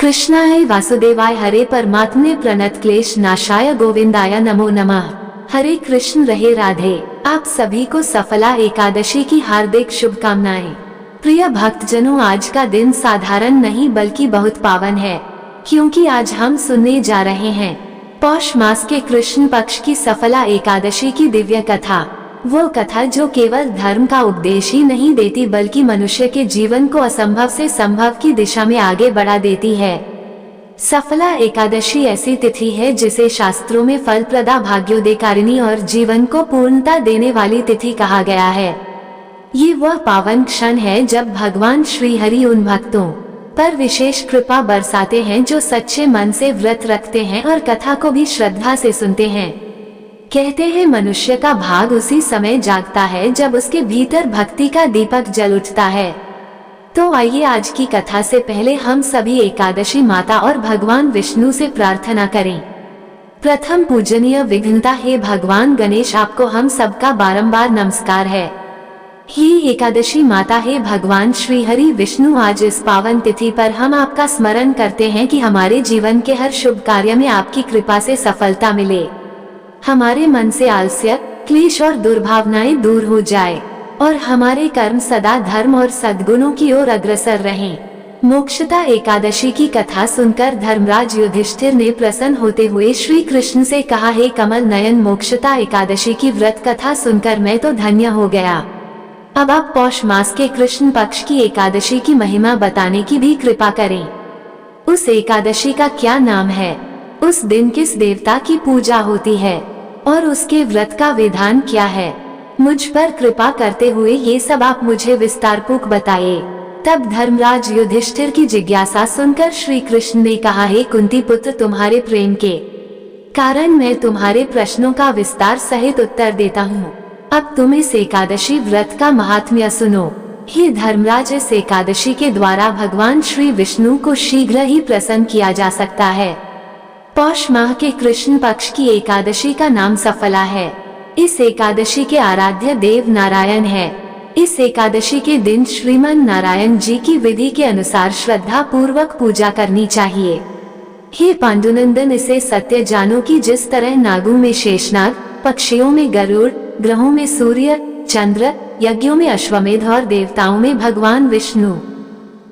कृष्णाय वासुदेवाय हरे परमात्मने प्रणत क्लेश नाशाय गोविंदाय नमो नमः। हरे कृष्ण रहे राधे। आप सभी को सफला एकादशी की हार्दिक शुभकामनाएं। प्रिय भक्तजनों, आज का दिन साधारण नहीं बल्कि बहुत पावन है, क्योंकि आज हम सुनने जा रहे हैं पौष मास के कृष्ण पक्ष की सफला एकादशी की दिव्य कथा। वो कथा जो केवल धर्म का उपदेश ही नहीं देती बल्कि मनुष्य के जीवन को असंभव से संभव की दिशा में आगे बढ़ा देती है। सफला एकादशी ऐसी तिथि है जिसे शास्त्रों में फलप्रदा, भाग्योदयकारिणी और जीवन को पूर्णता देने वाली तिथि कहा गया है। ये वह पावन क्षण है जब भगवान श्री हरि उन भक्तों पर विशेष कृपा बरसाते हैं जो सच्चे मन से व्रत रखते हैं और कथा को भी श्रद्धा से सुनते हैं। कहते हैं मनुष्य का भाग उसी समय जागता है जब उसके भीतर भक्ति का दीपक जल उठता है। तो आइए आज की कथा से पहले हम सभी एकादशी माता और भगवान विष्णु से प्रार्थना करें। प्रथम पूजनीय विघ्नता हे भगवान गणेश, आपको हम सबका बारंबार नमस्कार है। हे एकादशी माता, हे भगवान श्री हरि विष्णु, आज इस पावन तिथि पर हम आपका स्मरण करते हैं कि हमारे जीवन के हर शुभ कार्य में आपकी कृपा से सफलता मिले, हमारे मन से आलस्य, क्लेश और दुर्भावनाएं दूर हो जाए और हमारे कर्म सदा धर्म और सद्गुणों की ओर अग्रसर रहें। मोक्षदा एकादशी की कथा सुनकर धर्मराज युधिष्ठिर ने प्रसन्न होते हुए श्री कृष्ण से कहा, हे कमल नयन, मोक्षदा एकादशी की व्रत कथा सुनकर मैं तो धन्य हो गया। अब आप पौष मास के कृष्ण पक्ष की एकादशी की महिमा बताने की भी कृपा करें। उस एकादशी का क्या नाम है, उस दिन किस देवता की पूजा होती है और उसके व्रत का विधान क्या है, मुझ पर कृपा करते हुए ये सब आप मुझे विस्तारपूर्वक बताइए। तब धर्मराज युधिष्ठिर की जिज्ञासा सुनकर श्री कृष्ण ने कहा, हे कुंती पुत्र, तुम्हारे प्रेम के कारण मैं तुम्हारे प्रश्नों का विस्तार सहित उत्तर देता हूँ। अब तुम इस एकादशी व्रत का महात्म्य सुनो। हे धर्मराज, इस एकादशी के द्वारा भगवान श्री विष्णु को शीघ्र ही प्रसन्न किया जा सकता है। पौष माह के कृष्ण पक्ष की एकादशी का नाम सफला है। इस एकादशी के आराध्य देव नारायण है। इस एकादशी के दिन श्रीमन नारायण जी की विधि के अनुसार श्रद्धा पूर्वक पूजा करनी चाहिए। हे पांडुनंदन, इसे सत्य जानो कि जिस तरह नागों में शेषनाग, पक्षियों में गरुड़, ग्रहों में सूर्य चंद्र, यज्ञों में अश्वमेध और देवताओं में भगवान विष्णु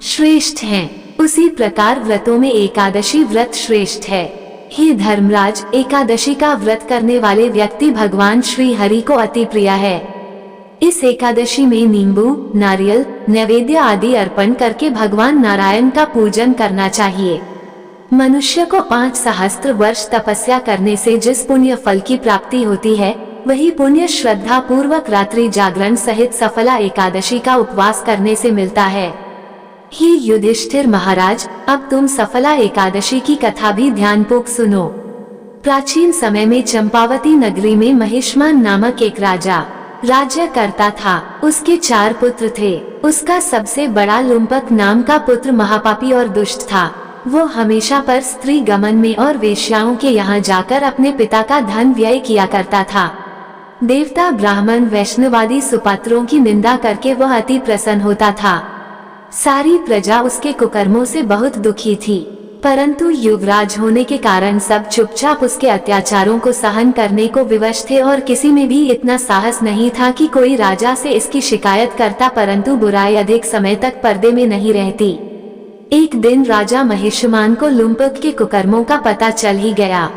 श्रेष्ठ हैं, उसी प्रकार व्रतों में एकादशी व्रत श्रेष्ठ है। हे धर्मराज, एकादशी का व्रत करने वाले व्यक्ति भगवान श्री हरि को अति प्रिय है। इस एकादशी में नींबू, नारियल, नैवेद्य आदि अर्पण करके भगवान नारायण का पूजन करना चाहिए। मनुष्य को 5 सहस्त्र वर्ष तपस्या करने से जिस पुण्य फल की प्राप्ति होती है, वही पुण्य श्रद्धा पूर्वक रात्रि जागरण सहित सफला एकादशी का उपवास करने से मिलता है। हे युधिष्ठिर महाराज, अब तुम सफला एकादशी की कथा भी ध्यानपूर्वक सुनो। प्राचीन समय में चंपावती नगरी में महिष्मान नामक एक राजा राज्य करता था। उसके 4 पुत्र थे। उसका सबसे बड़ा लुम्पक नाम का पुत्र महापापी और दुष्ट था। वो हमेशा पर स्त्री गमन में और वेश्याओं के यहाँ जाकर अपने पिता का धन व्यय किया करता था। देवता, ब्राह्मण, वैष्णवादी सुपात्रों की निंदा करके वह अति प्रसन्न होता था। सारी प्रजा उसके कुकर्मों से बहुत दुखी थी, परंतु युवराज होने के कारण सब चुपचाप उसके अत्याचारों को सहन करने को विवश थे और किसी में भी इतना साहस नहीं था कि कोई राजा से इसकी शिकायत करता, परंतु बुराई अधिक समय तक पर्दे में नहीं रहती। एक दिन राजा महिष्मान को लुम्पक के कुकर्मों का पता चल ही गया।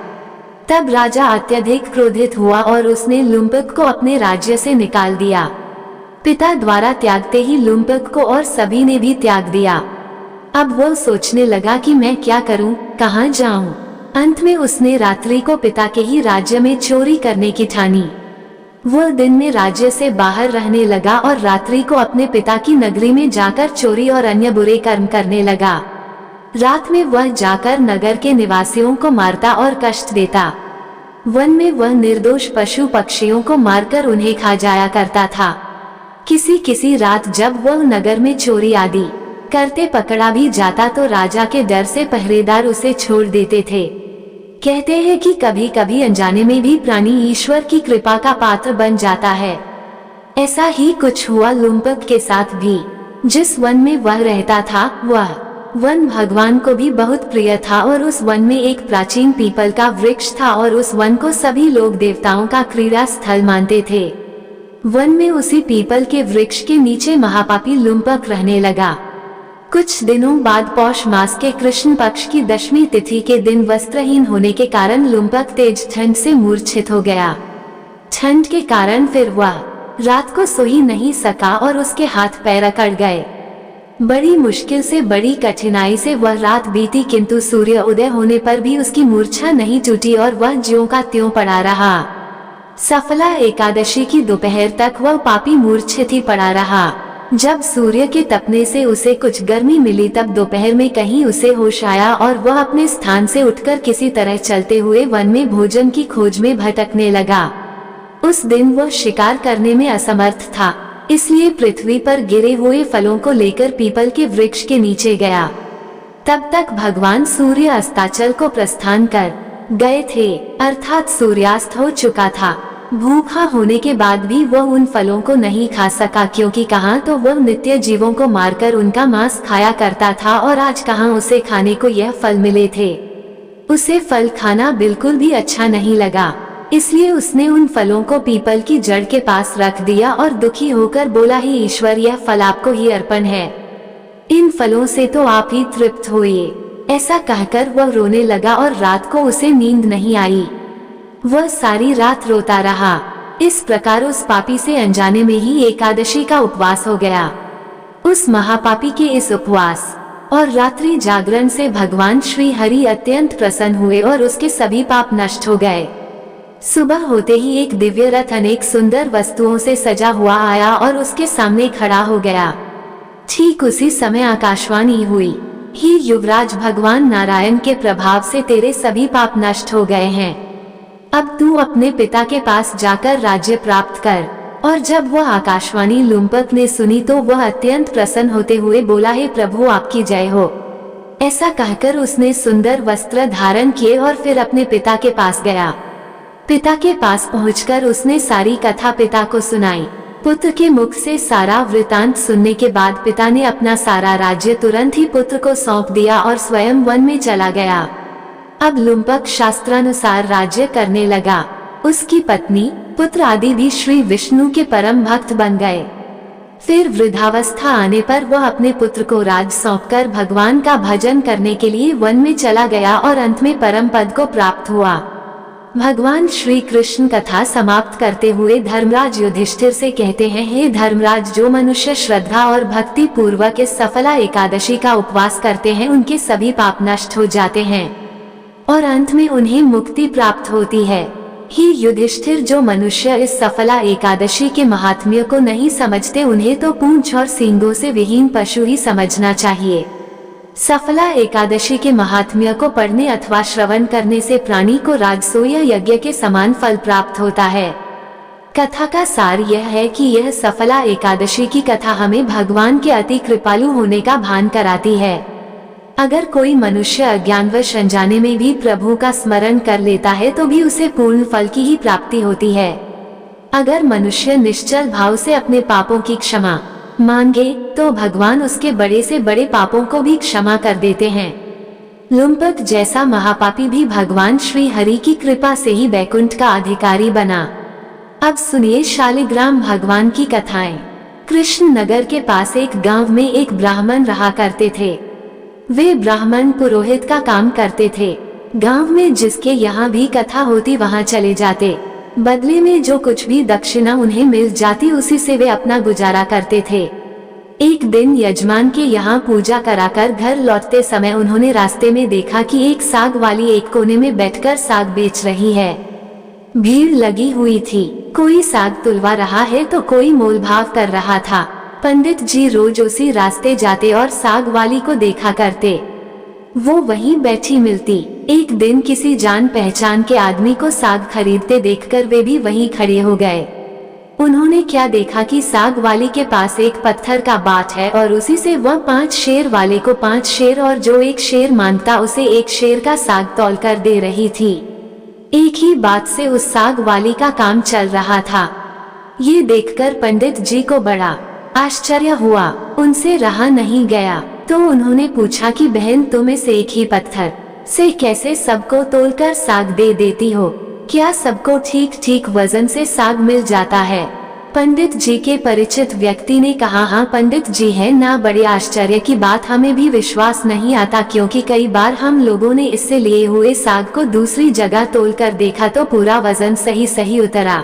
तब राजा अत्यधिक क्रोधित हुआ और उसने लुम्पक को अपने राज्य से निकाल दिया। पिता द्वारा त्यागते ही लुम्पक को और सभी ने भी त्याग दिया। अब वो सोचने लगा कि मैं क्या करूं, कहां जाऊं। अंत में उसने रात्रि को पिता के ही राज्य में चोरी करने की ठानी। वो दिन में राज्य से बाहर रहने लगा और रात्रि को अपने पिता की नगरी में जाकर चोरी और अन्य बुरे कर्म करने लगा। रात में वह जाकर नगर के निवासियों को मारता और कष्ट देता। वन में वह निर्दोष पशु पक्षियों को मारकर उन्हें खा जाया करता था। किसी रात जब वह नगर में चोरी आदि करते पकड़ा भी जाता तो राजा के डर से पहरेदार उसे छोड़ देते थे। कहते हैं कि कभी कभी अनजाने में भी प्राणी ईश्वर की कृपा का पात्र बन जाता है। ऐसा ही कुछ हुआ लुम्पक के साथ भी। जिस वन में वह रहता था, वह वन भगवान को भी बहुत प्रिय था और उस वन में एक प्राचीन पीपल का वृक्ष था और उस वन को सभी लोग देवताओं का क्रीड़ा स्थल मानते थे। वन में उसी पीपल के वृक्ष के नीचे महापापी लुम्पक रहने लगा। कुछ दिनों बाद पौष मास के कृष्ण पक्ष की 10वीं तिथि के दिन वस्त्रहीन होने के कारण लुम्पक तेज ठंड से मूर्छित हो गया। ठंड के कारण फिर वह रात को सो ही नहीं सका और उसके हाथ पैर अकड़ गए। बड़ी मुश्किल से बड़ी कठिनाई से वह रात बीती, किंतु सूर्य उदय होने पर भी उसकी मूर्छा नहीं टूटी और वह ज्यों का त्यों पड़ा रहा। सफला एकादशी की दोपहर तक वह पापी मूर्छित ही पड़ा रहा। जब सूर्य के तपने से उसे कुछ गर्मी मिली तब दोपहर में कहीं उसे होश आया और वह अपने स्थान से उठकर किसी तरह चलते हुए वन में भोजन की खोज में भटकने लगा। उस दिन वह शिकार करने में असमर्थ था, इसलिए पृथ्वी पर गिरे हुए फलों को लेकर पीपल के वृक्ष के नीचे गया। तब तक भगवान सूर्य अस्ताचल को प्रस्थान कर गए थे, अर्थात सूर्यास्त हो चुका था। भूखा होने के बाद भी वह उन फलों को नहीं खा सका, क्योंकि कहाँ तो वह नित्य जीवों को मारकर उनका मांस खाया करता था और आज कहाँ उसे खाने को यह फल मिले थे। उसे फल खाना बिल्कुल भी अच्छा नहीं लगा, इसलिए उसने उन फलों को पीपल की जड़ के पास रख दिया और दुखी होकर बोला, ही ईश्वर, यह फल आपको ही अर्पण है, इन फलों से तो आप ही तृप्त होइए। ऐसा कहकर वह रोने लगा और रात को उसे नींद नहीं आई। वह सारी रात रोता रहा। इस प्रकार उस पापी से अनजाने में ही एकादशी का उपवास हो गया। उस महापापी के इस उपवास और रात्रि जागरण से भगवान श्री हरि अत्यंत प्रसन्न हुए और उसके सभी पाप नष्ट हो गए। सुबह होते ही एक दिव्य रथ अनेक सुंदर वस्तुओं से सजा हुआ आया और उसके सामने खड़ा हो गया। ठीक उसी समय आकाशवाणी हुई, ही युवराज, भगवान नारायण के प्रभाव से तेरे सभी पाप नष्ट हो गए हैं। अब तू अपने पिता के पास जाकर राज्य प्राप्त कर। और जब वह आकाशवाणी लुम्पक ने सुनी तो वह अत्यंत प्रसन्न होते हुए बोला, हे प्रभु, आपकी जय हो। ऐसा कहकर उसने सुंदर वस्त्र धारण किए और फिर अपने पिता के पास गया। पिता के पास पहुंचकर उसने सारी कथा पिता को सुनाई। पुत्र के मुख से सारा वृतांत सुनने के बाद पिता ने अपना सारा राज्य तुरंत ही पुत्र को सौंप दिया और स्वयं वन में चला गया। अब लुम्पक शास्त्रानुसार राज्य करने लगा। उसकी पत्नी, पुत्र आदि भी श्री विष्णु के परम भक्त बन गए। फिर वृद्धावस्था आने पर वह अपने पुत्र को राज सौंपकर भगवान का भजन करने के लिए वन में चला गया और अंत में परम पद को प्राप्त हुआ। भगवान श्री कृष्ण कथा समाप्त करते हुए धर्मराज युधिष्ठिर से कहते हैं, हे धर्मराज, जो मनुष्य श्रद्धा और भक्ति पूर्वक इस सफला एकादशी का उपवास करते हैं उनके सभी पाप नष्ट हो जाते हैं और अंत में उन्हें मुक्ति प्राप्त होती है। ही युधिष्ठिर, जो मनुष्य इस सफला एकादशी के महात्म्य को नहीं समझते उन्हें तो पूंछ और सींगों से विहीन पशु ही समझना चाहिए। सफला एकादशी के महात्म्य को पढ़ने अथवा श्रवण करने से प्राणी को राजसूय यज्ञ के समान फल प्राप्त होता है। कथा का सार यह है कि यह सफला एकादशी की कथा हमें भगवान के अति कृपालु होने का भान कराती है। अगर कोई मनुष्य अज्ञानवश अनजाने में भी प्रभु का स्मरण कर लेता है तो भी उसे पूर्ण फल की ही प्राप्ति होती है। अगर मनुष्य निश्चल भाव से अपने पापों की क्षमा मांगे तो भगवान उसके बड़े से बड़े पापों को भी क्षमा कर देते हैं। लुम्पक जैसा महापापी भी भगवान श्री हरि की कृपा से ही बैकुंठ का अधिकारी बना। अब सुनिए शालिग्राम भगवान की कथाएं। कृष्ण नगर के पास एक गांव में एक ब्राह्मण रहा करते थे। वे ब्राह्मण पुरोहित का काम करते थे। गांव में जिसके यहाँ भी कथा होती वहाँ चले जाते। बदले में जो कुछ भी दक्षिणा उन्हें मिल जाती उसी से वे अपना गुजारा करते थे। एक दिन यजमान के यहाँ पूजा कराकर घर लौटते समय उन्होंने रास्ते में देखा कि एक साग वाली एक कोने में बैठकर साग बेच रही है। भीड़ लगी हुई थी, कोई साग तुलवा रहा है तो कोई मोलभाव कर रहा था। पंडित जी रोज उसी रास्ते जाते और साग वाली को देखा करते। वो वहीं बैठी मिलती। एक दिन किसी जान पहचान के आदमी को साग खरीदते देखकर वे भी वहीं खड़े हो गए। उन्होंने क्या देखा कि साग वाली के पास एक पत्थर का बाट है और उसी से वह 5 शेर वाले को 5 शेर और जो 1 शेर मांगता उसे 1 शेर का साग तौल कर दे रही थी। एक ही बात से उस साग वाली का काम चल रहा था। ये देखकर पंडित जी को बड़ा आश्चर्य हुआ। उनसे रहा नहीं गया। तो उन्होंने पूछा कि बहन तुम इस एक ही पत्थर से कैसे सबको तोलकर साग दे देती हो? क्या सबको ठीक ठीक वजन से साग मिल जाता है? पंडित जी के परिचित व्यक्ति ने कहा, हाँ पंडित जी है ना, बड़े आश्चर्य की बात, हमें भी विश्वास नहीं आता, क्योंकि कई बार हम लोगों ने इससे लिए हुए साग को दूसरी जगह तोलकर देखा तो पूरा वजन सही सही उतरा।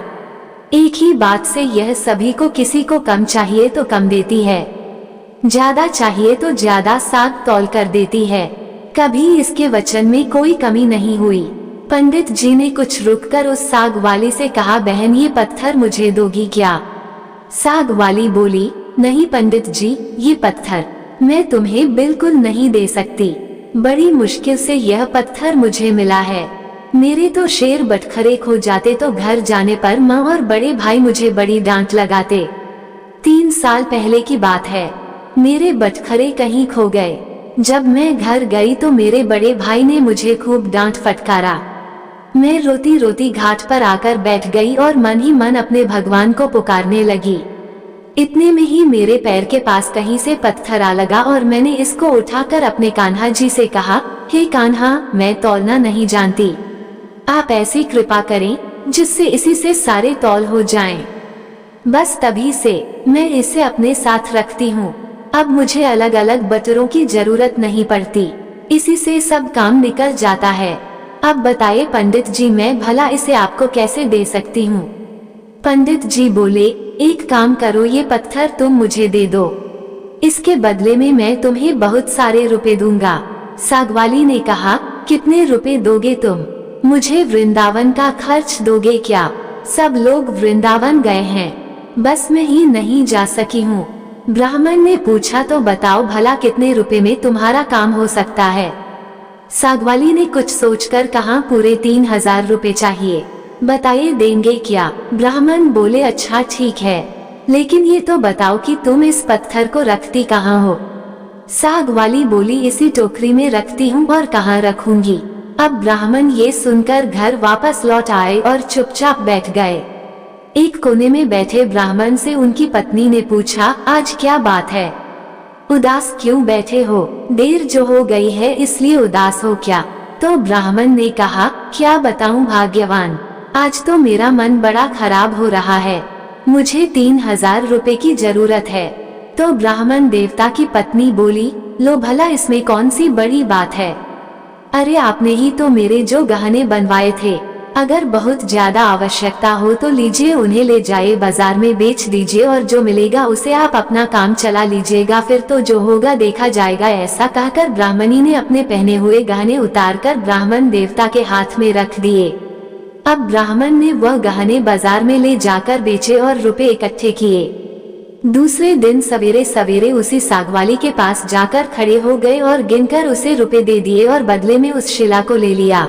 एक ही बात से यह सभी को, किसी को कम चाहिए तो कम देती है, ज्यादा चाहिए तो ज्यादा साग तौल कर देती है, कभी इसके वचन में कोई कमी नहीं हुई। पंडित जी ने कुछ रुककर उस साग वाली से कहा, बहन ये पत्थर मुझे दोगी क्या? साग वाली बोली, नहीं पंडित जी, ये पत्थर मैं तुम्हें बिल्कुल नहीं दे सकती, बड़ी मुश्किल से यह पत्थर मुझे मिला है। मेरे तो शेर बटखरे खो जाते तो घर जाने पर माँ और बड़े भाई मुझे बड़ी डांट लगाते। 3 साल पहले की बात है, मेरे बटखरे कहीं खो गए। जब मैं घर गई तो मेरे बड़े भाई ने मुझे खूब डांट फटकारा। मैं रोती रोती घाट पर आकर बैठ गई और मन ही मन अपने भगवान को पुकारने लगी। इतने में ही मेरे पैर के पास कहीं से पत्थर आ लगा और मैंने इसको उठाकर अपने कान्हा जी से कहा, हे कान्हा, मैं तौलना नहीं जानती, आप ऐसी कृपा करें जिससे इसी से सारे तौल हो जाएं। बस तभी से मैं इसे अपने साथ रखती हूँ। अब मुझे अलग अलग बटरों की जरूरत नहीं पड़ती, इसी से सब काम निकल जाता है। अब बताइए पंडित जी, मैं भला इसे आपको कैसे दे सकती हूँ? पंडित जी बोले, एक काम करो, ये पत्थर तुम मुझे दे दो, इसके बदले में मैं तुम्हें बहुत सारे रुपए दूंगा। सागवाली ने कहा, कितने रुपए दोगे तुम? मुझे वृंदावन का खर्च दोगे क्या? सब लोग वृंदावन गए हैं, बस मैं ही नहीं जा सकी हूँ। ब्राह्मण ने पूछा, तो बताओ भला कितने रुपए में तुम्हारा काम हो सकता है? सागवाली ने कुछ सोचकर कहा, पूरे 3000 रुपए चाहिए, बताइए देंगे क्या? ब्राह्मण बोले, अच्छा ठीक है, लेकिन ये तो बताओ कि तुम इस पत्थर को रखती कहाँ हो? सागवाली बोली, इसी टोकरी में रखती हूँ, और कहाँ रखूंगी? अब ब्राह्मण ये सुनकर घर वापस लौट आए और चुपचाप बैठ गए। एक कोने में बैठे ब्राह्मण से उनकी पत्नी ने पूछा, आज क्या बात है, उदास क्यों बैठे हो? देर जो हो गई है इसलिए उदास हो क्या? तो ब्राह्मण ने कहा, क्या बताऊं भाग्यवान, आज तो मेरा मन बड़ा खराब हो रहा है, मुझे 3000 रुपए की जरूरत है। तो ब्राह्मण देवता की पत्नी बोली, लो भला इसमें कौन सी बड़ी बात है, अरे आपने ही तो मेरे जो गहने बनवाए थे, अगर बहुत ज्यादा आवश्यकता हो तो लीजिए, उन्हें ले जाए बाजार में बेच दीजिए, और जो मिलेगा उसे आप अपना काम चला लीजिएगा, फिर तो जो होगा देखा जाएगा। ऐसा कहकर ब्राह्मणी ने अपने पहने हुए गहने उतारकर ब्राह्मण देवता के हाथ में रख दिए। अब ब्राह्मण ने वह गहने बाजार में ले जाकर बेचे और रुपए इकट्ठे किए। दूसरे दिन सवेरे सवेरे उसी सागवाली के पास जाकर खड़े हो गए और गिनकर उसे रुपए दे दिए और बदले में उस शिला को ले लिया।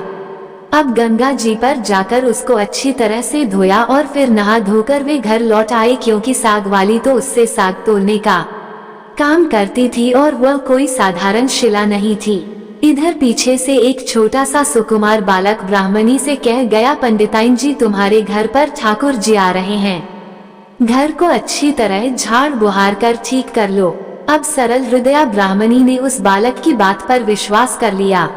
अब गंगा जी पर जाकर उसको अच्छी तरह से धोया और फिर नहा धोकर वे घर लौट आए, क्योंकि सागवाली तो उससे साग तोलने का काम करती थी और वह कोई साधारण शिला नहीं थी। इधर पीछे से एक छोटा सा सुकुमार बालक ब्राह्मणी से कह गया, पंडिताइन जी तुम्हारे घर पर ठाकुर जी आ रहे हैं, घर को अच्छी तरह झाड़ बुहार कर ठीक कर लो। अब सरल हृदया ब्राह्मणी ने उस बालक की बात पर विश्वास कर लिया।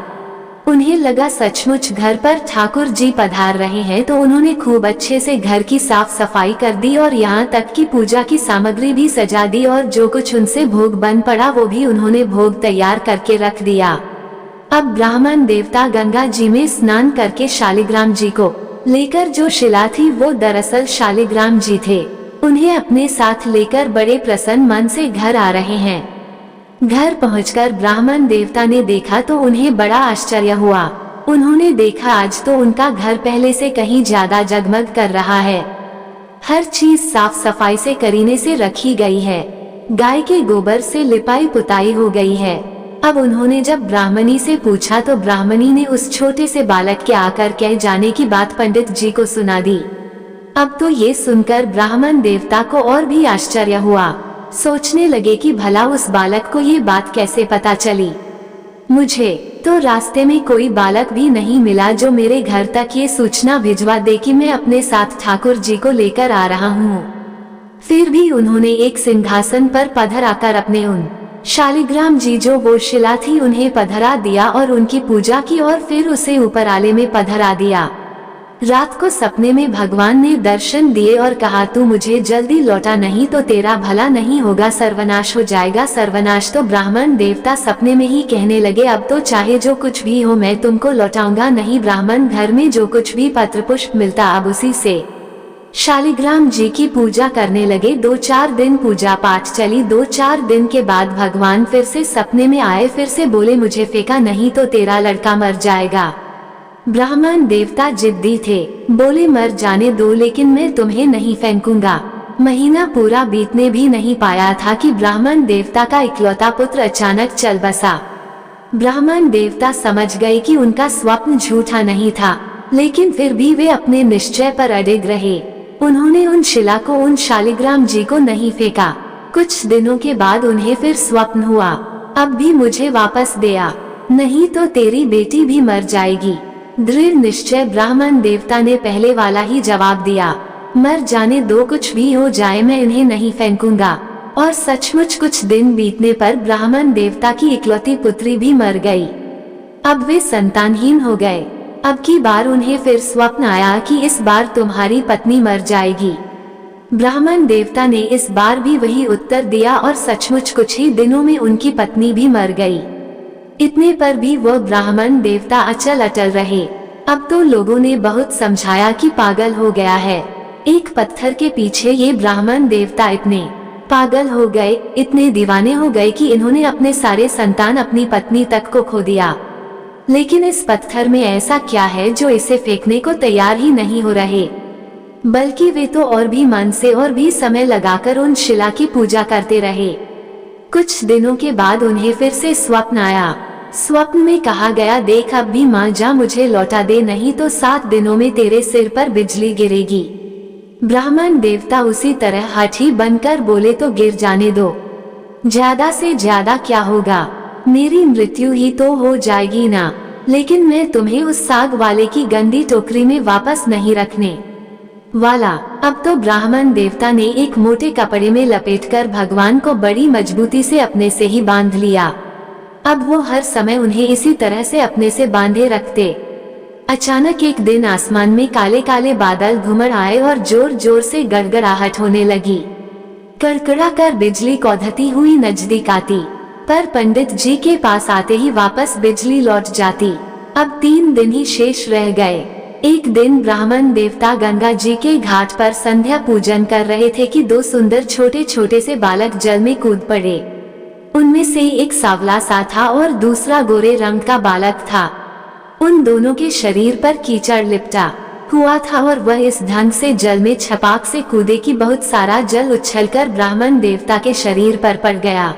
उन्हें लगा सचमुच घर पर ठाकुर जी पधार रहे हैं, तो उन्होंने खूब अच्छे से घर की साफ सफाई कर दी और यहाँ तक कि पूजा की सामग्री भी सजा दी, और जो कुछ उनसे भोग बन पड़ा वो भी उन्होंने भोग तैयार करके रख दिया। अब ब्राह्मण देवता गंगा जी में स्नान करके शालिग्राम जी को लेकर, जो शिला थी वो दरअसल शालिग्राम जी थे, उन्हें अपने साथ लेकर बड़े प्रसन्न मन से घर आ रहे हैं। घर पहुंचकर ब्राह्मण देवता ने देखा तो उन्हें बड़ा आश्चर्य हुआ। उन्होंने देखा आज तो उनका घर पहले से कहीं ज्यादा जगमग कर रहा है, हर चीज साफ सफाई से करीने से रखी गई है, गाय के गोबर से लिपाई पुताई हो गई है। अब उन्होंने जब ब्राह्मणी से पूछा तो ब्राह्मणी ने उस छोटे से बालक के आकर कह जाने की बात पंडित जी को सुना दी। अब तो ये सुनकर ब्राह्मण देवता को और भी आश्चर्य हुआ, सोचने लगे कि भला उस बालक को ये बात कैसे पता चली। मुझे तो रास्ते में कोई बालक भी नहीं मिला जो मेरे घर तक ये सूचना भिजवा दे कि मैं अपने साथ ठाकुर जी को लेकर आ रहा हूँ। फिर भी उन्होंने एक सिंहासन पर पधर आकर अपने उन शालिग्राम जी जो वो शिला थी उन्हें पधरा दिया और उनकी पूजा की और फिर उसे ऊपर आले में पधरा दिया। रात को सपने में भगवान ने दर्शन दिए और कहा, तू मुझे जल्दी लौटा, नहीं तो तेरा भला नहीं होगा, सर्वनाश हो जाएगा। सर्वनाश तो ब्राह्मण देवता सपने में ही कहने लगे, अब तो चाहे जो कुछ भी हो मैं तुमको लौटाऊंगा नहीं। ब्राह्मण घर में जो कुछ भी पत्र पुष्प मिलता अब उसी से शालिग्राम जी की पूजा करने लगे। 2-4 दिन पूजा पाठ चली। 2-4 दिन के बाद भगवान फिर से सपने में आए, फिर से बोले, मुझे फेंका नहीं तो तेरा लड़का मर जाएगा। ब्राह्मण देवता जिद्दी थे, बोले मर जाने दो लेकिन मैं तुम्हें नहीं फेंकूंगा। महीना पूरा बीतने भी नहीं पाया था कि ब्राह्मण देवता का इकलौता पुत्र अचानक चल बसा। ब्राह्मण देवता समझ गए कि उनका स्वप्न झूठा नहीं था, लेकिन फिर भी वे अपने निश्चय पर अडिग रहे। उन्होंने उन शिला को, उन शालिग्राम जी को नहीं फेंका। कुछ दिनों के बाद उन्हें फिर स्वप्न हुआ, अब भी मुझे वापस दे आ, नहीं तो तेरी बेटी भी मर जाएगी। दृढ़ निश्चय ब्राह्मण देवता ने पहले वाला ही जवाब दिया, मर जाने दो, कुछ भी हो जाए मैं इन्हें नहीं फेंकूंगा। और सचमुच कुछ दिन बीतने पर ब्राह्मण देवता की इकलौती पुत्री भी मर गई। अब वे संतानहीन हो गए। अब की बार उन्हें फिर स्वप्न आया कि इस बार तुम्हारी पत्नी मर जाएगी। ब्राह्मण देवता ने इस बार भी वही उत्तर दिया और सचमुच कुछ ही दिनों में उनकी पत्नी भी मर गई। इतने पर भी वह ब्राह्मण देवता अचल अटल रहे। अब तो लोगों ने बहुत समझाया कि पागल हो गया है। एक पत्थर के पीछे ये ब्राह्मण देवता इतने पागल हो गए, इतने दीवाने हो गए कि इन्होंने अपने सारे संतान, अपनी पत्नी तक को खो दिया। लेकिन इस पत्थर में ऐसा क्या है जो इसे फेंकने को तैयार ही नहीं हो रहे, बल्कि वे तो और भी मन से और भी समय लगाकर उन शिला की पूजा करते रहे। कुछ दिनों के बाद उन्हें फिर से स्वप्न आया। स्वप्न में कहा गया, देख अब भी मां जा, मुझे लौटा दे, नहीं तो 7 दिनों में तेरे सिर पर बिजली गिरेगी। ब्राह्मण देवता उसी तरह हठी बनकर बोले, तो गिर जाने दो, ज्यादा से ज्यादा क्या होगा, मेरी मृत्यु ही तो हो जाएगी ना, लेकिन मैं तुम्हें उस साग वाले की गंदी टोकरी में वापस नहीं रखने वाला। अब तो ब्राह्मण देवता ने एक मोटे कपड़े में लपेटकर भगवान को बड़ी मजबूती से अपने से ही बांध लिया। अब वो हर समय उन्हें इसी तरह से अपने से बांधे रखते। अचानक एक दिन आसमान में काले काले बादल घुमड़ आए और जोर जोर से गड़गड़ाहट होने लगी। कड़कड़ा कर बिजली कौधती हुई नजदीक आती, पर पंडित जी के पास आते ही वापस बिजली लौट जाती। अब 3 दिन ही शेष रह गए। एक दिन ब्राह्मण देवता गंगा जी के घाट पर संध्या पूजन कर रहे थे कि 2 सुंदर छोटे छोटे से बालक जल में कूद पड़े। उनमें से एक सांवला सा था और दूसरा गोरे रंग का बालक था। उन दोनों के शरीर पर कीचड़ लिपटा हुआ था और वह इस ढंग से जल में छपाक से कूदे कि बहुत सारा जल उछलकर ब्राह्मण देवता के शरीर पर पड़ गया।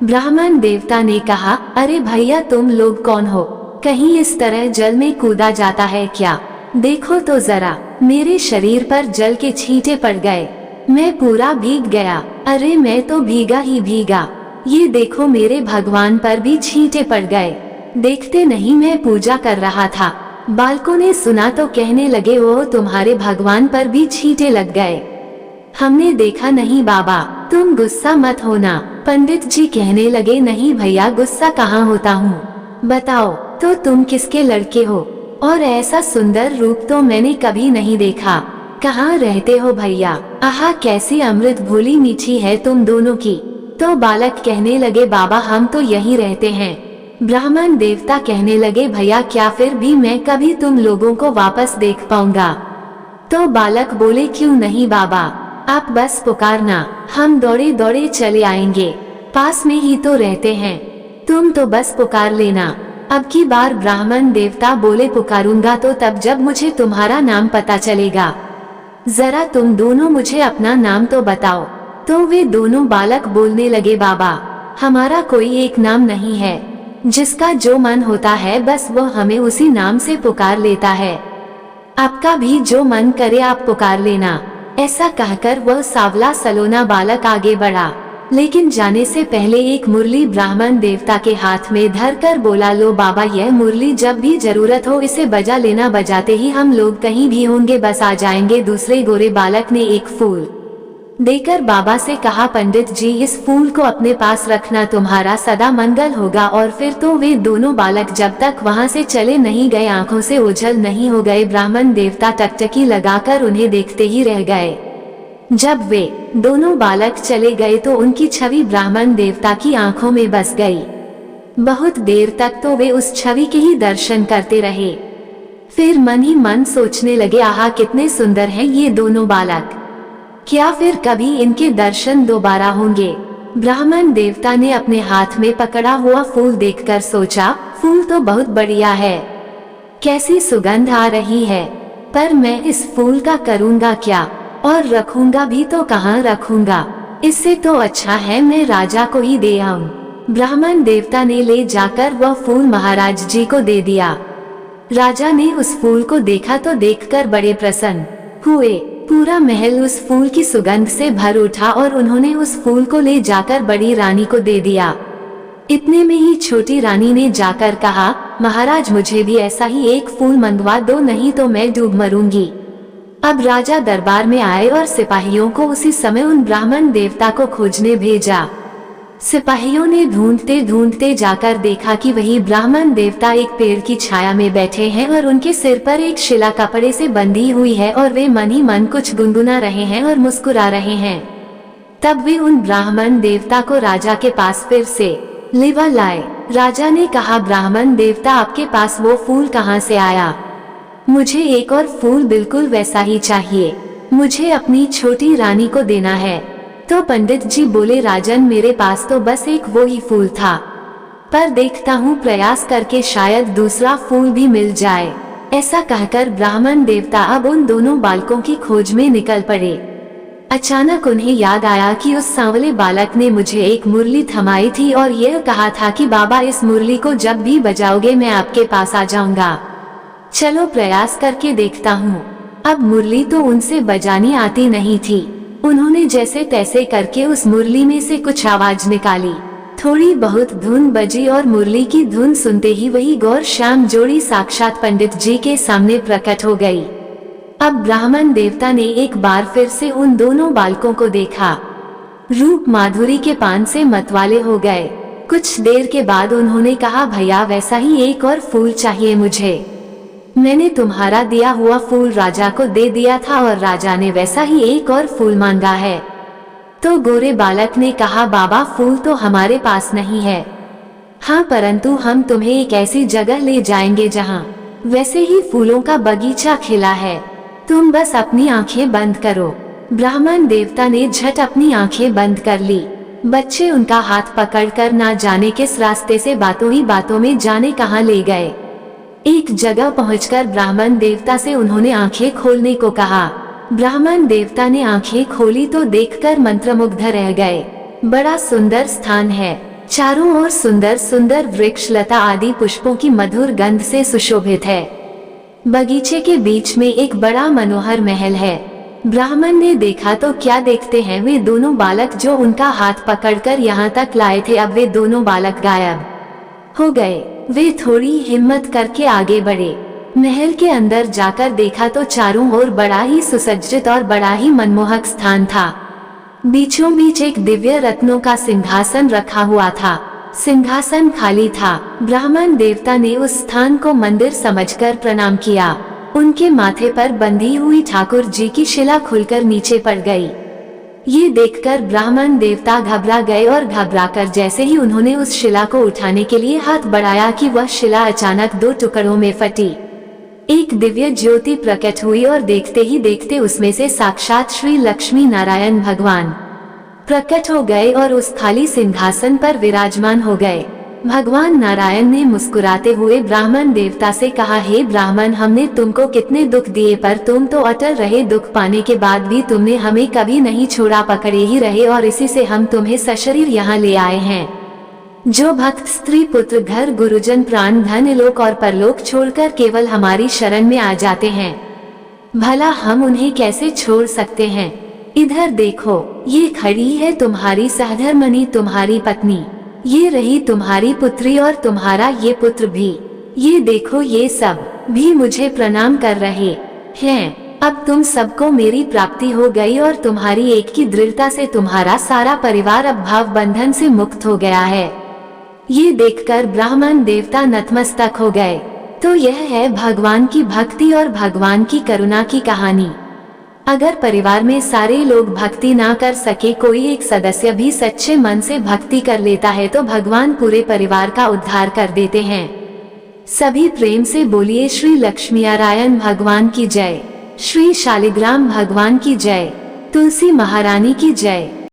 ब्राह्मण देवता ने कहा, अरे भैया तुम लोग कौन हो, कहीं इस तरह जल में कूदा जाता है क्या? देखो तो जरा, मेरे शरीर पर जल के छींटे पड़ गए, मैं पूरा भीग गया। अरे मैं तो भीगा ही भीगा, ये देखो मेरे भगवान पर भी छींटे पड़ गए, देखते नहीं मैं पूजा कर रहा था। बालकों ने सुना तो कहने लगे, वो तुम्हारे भगवान पर भी छींटे लग गए। हमने देखा नहीं बाबा, तुम गुस्सा मत होना। पंडित जी कहने लगे, नहीं भैया गुस्सा कहाँ होता हूँ, बताओ तो तुम किसके लड़के हो, और ऐसा सुंदर रूप तो मैंने कभी नहीं देखा। कहाँ रहते हो भैया? आहा कैसी अमृत भोली मीठी है तुम दोनों की। तो बालक कहने लगे, बाबा हम तो यहीं रहते हैं। ब्राह्मण देवता कहने लगे, भैया क्या फिर भी मैं कभी तुम लोगों को वापस देख पाऊंगा? तो बालक बोले, क्यों नहीं बाबा, आप बस पुकारना, हम दौड़े दौड़े चले आएंगे, पास में ही तो रहते हैं, तुम तो बस पुकार लेना। अब की बार ब्राह्मण देवता बोले, पुकारूंगा तो तब जब मुझे तुम्हारा नाम पता चलेगा, जरा तुम दोनों मुझे अपना नाम तो बताओ। तो वे दोनों बालक बोलने लगे, बाबा हमारा कोई एक नाम नहीं है, जिसका जो मन होता है बस वो हमें उसी नाम से पुकार लेता है, आपका भी जो मन करे आप पुकार लेना। ऐसा कहकर वह सांवला सलोना बालक आगे बढ़ा, लेकिन जाने से पहले एक मुरली ब्राह्मण देवता के हाथ में धरकर बोला, लो बाबा यह मुरली जब भी जरूरत हो इसे बजा लेना, बजाते ही हम लोग कहीं भी होंगे बस आ जाएंगे। दूसरे गोरे बालक ने एक फूल देकर बाबा से कहा, पंडित जी इस फूल को अपने पास रखना, तुम्हारा सदा मंगल होगा। और फिर तो वे दोनों बालक जब तक वहां से चले नहीं गए आंखों से ओझल नहीं हो गए। ब्राह्मण देवता टकटकी लगाकर उन्हें देखते ही रह गए। जब वे दोनों बालक चले गए तो उनकी छवि ब्राह्मण देवता की आंखों में बस गई। बहुत देर तक तो वे उस छवि के ही दर्शन करते रहे। फिर मन ही मन सोचने लगे, आहा कितने सुंदर हैं ये दोनों बालक, क्या फिर कभी इनके दर्शन दोबारा होंगे। ब्राह्मण देवता ने अपने हाथ में पकड़ा हुआ फूल देखकर सोचा, फूल तो बहुत बढ़िया है, कैसी सुगंध आ रही है, पर मैं इस फूल का करूँगा क्या, और रखूंगा भी तो कहाँ रखूंगा, इससे तो अच्छा है मैं राजा को ही दे आऊं। ब्राह्मण देवता ने ले जाकर वह फूल महाराज जी को दे दिया। राजा ने उस फूल को देखा तो देखकर बड़े प्रसन्न हुए। पूरा महल उस फूल की सुगंध से भर उठा और उन्होंने उस फूल को ले जाकर बड़ी रानी को दे दिया। इतने में ही छोटी रानी ने जाकर कहा, महाराज मुझे भी ऐसा ही एक फूल मंगवा दो, नहीं तो मैं डूब मरूंगी। अब राजा दरबार में आए और सिपाहियों को उसी समय उन ब्राह्मण देवता को खोजने भेजा। सिपाहियों ने ढूंढते ढूंढते जाकर देखा कि वही ब्राह्मण देवता एक पेड़ की छाया में बैठे हैं और उनके सिर पर एक शिला कपड़े से बंधी हुई है और वे मन ही मन कुछ गुनगुना रहे हैं और मुस्कुरा रहे हैं। तब वे उन ब्राह्मण देवता को राजा के पास फिर से लेवा लाए। राजा ने कहा, ब्राह्मण देवता आपके पास वो फूल कहाँ से आया, मुझे एक और फूल बिल्कुल वैसा ही चाहिए, मुझे अपनी छोटी रानी को देना है। तो पंडित जी बोले, राजन मेरे पास तो बस एक वो ही फूल था, पर देखता हूँ प्रयास करके शायद दूसरा फूल भी मिल जाए। ऐसा कहकर ब्राह्मण देवता अब उन दोनों बालकों की खोज में निकल पड़े। अचानक उन्हें याद आया कि उस सांवले बालक ने मुझे एक मुरली थमाई थी और यह कहा था कि बाबा इस मुरली को जब भी बजाओगे मैं आपके पास आ जाऊंगा, चलो प्रयास करके देखता हूँ। अब मुरली तो उनसे बजानी आती नहीं थी। उन्होंने जैसे तैसे करके उस मुरली में से कुछ आवाज निकाली, थोड़ी बहुत धुन बजी और मुरली की धुन सुनते ही वही गौर श्याम जोड़ी साक्षात पंडित जी के सामने प्रकट हो गई। अब ब्राह्मण देवता ने एक बार फिर से उन दोनों बालकों को देखा, रूप माधुरी के पान से मतवाले हो गए। कुछ देर के बाद उन्होंने कहा, भैया वैसा ही एक और फूल चाहिए मुझे, मैंने तुम्हारा दिया हुआ फूल राजा को दे दिया था और राजा ने वैसा ही एक और फूल मांगा है। तो गोरे बालक ने कहा, बाबा फूल तो हमारे पास नहीं है, हाँ परंतु हम तुम्हें एक ऐसी जगह ले जाएंगे जहाँ वैसे ही फूलों का बगीचा खिला है, तुम बस अपनी आंखें बंद करो। ब्राह्मण देवता ने झट अपनी आंखें बंद कर ली। बच्चे उनका हाथ पकड़कर ना जाने किस रास्ते से बातों ही बातों में जाने कहाँ ले गए। एक जगह पहुंचकर ब्राह्मण देवता से उन्होंने आंखें खोलने को कहा। ब्राह्मण देवता ने आंखें खोली तो देखकर मंत्रमुग्ध रह गए। बड़ा सुंदर स्थान है, चारों ओर सुंदर सुंदर वृक्ष लता आदि पुष्पों की मधुर गंध से सुशोभित है। बगीचे के बीच में एक बड़ा मनोहर महल है। ब्राह्मण ने देखा तो क्या देखते हैं, वे दोनों बालक जो उनका हाथ पकड़कर यहाँ तक लाए थे, अब वे दोनों बालक गायब हो गए। वे थोड़ी हिम्मत करके आगे बढ़े। महल के अंदर जाकर देखा तो चारों ओर बड़ा ही सुसज्जित और बड़ा ही मनमोहक स्थान था। बीचों बीच एक दिव्य रत्नों का सिंहासन रखा हुआ था। सिंहासन खाली था। ब्राह्मण देवता ने उस स्थान को मंदिर समझकर प्रणाम किया। उनके माथे पर बंधी हुई ठाकुर जी की शिला खुलकर नीचे पड़ गई। ये देखकर ब्राह्मण देवता घबरा गए और घबराकर जैसे ही उन्होंने उस शिला को उठाने के लिए हाथ बढ़ाया कि वह शिला अचानक दो टुकड़ों में फटी। एक दिव्य ज्योति प्रकट हुई और देखते ही देखते उसमें से साक्षात श्री लक्ष्मी नारायण भगवान प्रकट हो गए और उस खाली सिंहासन पर विराजमान हो गए। भगवान नारायण ने मुस्कुराते हुए ब्राह्मण देवता से कहा, हे ब्राह्मण, हमने तुमको कितने दुख दिए पर तुम तो अटल रहे। दुख पाने के बाद भी तुमने हमें कभी नहीं छोड़ा, पकड़े ही रहे और इसी से हम तुम्हें सशरीर यहाँ ले आए हैं। जो भक्त स्त्री पुत्र घर गुरुजन प्राण धन लोक और परलोक छोड़कर केवल हमारी शरण में आ जाते हैं, भला हम उन्हें कैसे छोड़ सकते हैं। इधर देखो, ये खड़ी है तुम्हारी सहधर्मणि, तुम्हारी पत्नी, ये रही तुम्हारी पुत्री और तुम्हारा ये पुत्र भी। ये देखो, ये सब भी मुझे प्रणाम कर रहे हैं। अब तुम सबको मेरी प्राप्ति हो गई और तुम्हारी एक की दृढ़ता से तुम्हारा सारा परिवार अब भाव बंधन से मुक्त हो गया है। ये देखकर ब्राह्मण देवता नतमस्तक हो गए। तो यह है भगवान की भक्ति और भगवान की करुणा की कहानी। अगर परिवार में सारे लोग भक्ति ना कर सके, कोई एक सदस्य भी सच्चे मन से भक्ति कर लेता है तो भगवान पूरे परिवार का उद्धार कर देते हैं। सभी प्रेम से बोलिए श्री लक्ष्मीनारायण भगवान की जय, श्री शालिग्राम भगवान की जय, तुलसी महारानी की जय।